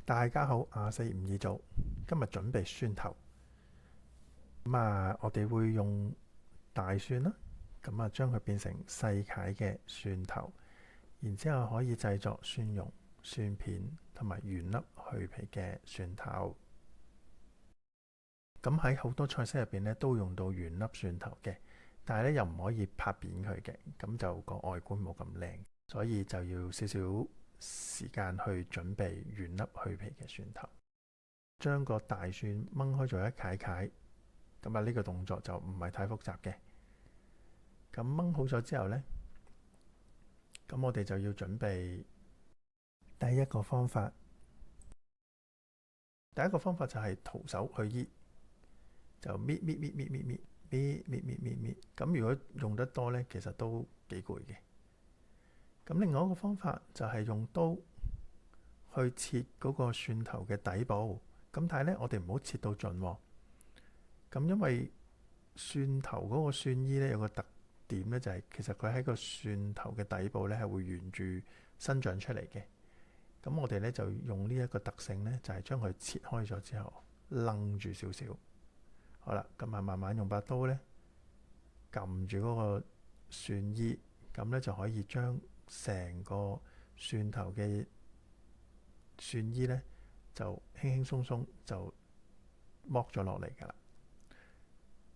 大家好，452組，今日準備蒜頭。我哋會用大蒜啦，將佢變成細塊嘅蒜頭，然之後可以製作蒜蓉、蒜片同埋原粒去皮嘅蒜頭。咁喺好多菜式入邊咧，都用到原粒蒜頭嘅，但係咧又唔可以拍扁佢嘅，咁就個外觀冇咁靚，所以就要少少時間去準備原粒去皮嘅蒜頭。將個大蒜掹開咗一塊塊，呢個動作就唔係太複雜嘅。咁掹好咗之後呢，咁我哋就要準備第一個方法。第一個方法就係徒手去搣，就搣。咁如果用得多呢，其實都幾攰嘅。咁另外一個方法就係用刀去切嗰個蒜頭嘅底部。咁但係咧，我哋唔好切到盡喎。咁因為蒜頭嗰個蒜衣咧有個特點咧，就係其實佢喺個蒜頭嘅底部咧係會沿住生長出嚟嘅。咁我哋咧就用呢一個特性咧，就係將佢切開咗之後，楞住少少。好啦，咁慢慢用把刀咧撳住嗰個蒜衣，咁咧就可以將成個蒜頭嘅蒜衣咧就輕輕鬆鬆就剝咗落嚟㗎啦。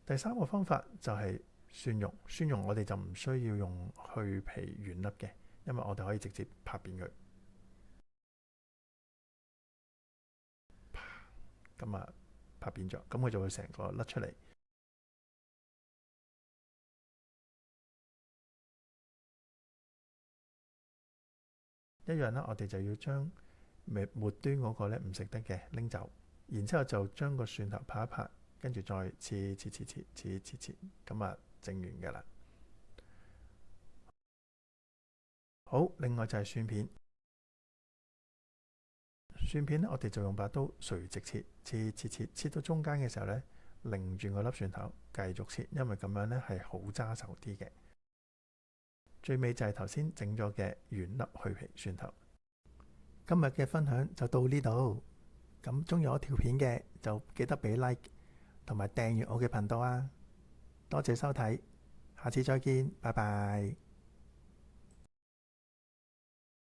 第三個方法就係蒜蓉。蒜蓉我哋就唔需要用去皮原粒嘅，因為我哋可以直接拍扁佢。拍扁咗，咁佢就會成個甩出嚟。一樣啦，我哋就要將末端嗰個咧唔食得嘅拎走，然之後就將個蒜頭拍一拍，跟住再切，咁整完㗎啦。好，另外就係蒜片。蒜片咧，我哋就用把刀垂直切到中間嘅時候咧，擰轉個粒蒜頭繼續切，因為咁樣咧係好揸手啲嘅。最尾就係頭先整咗嘅原粒去皮蒜頭。今日嘅分享就到呢度。咁中意我條片嘅就記得俾 like 同埋訂閱我嘅頻道啊！多謝收睇，下次再見，拜拜。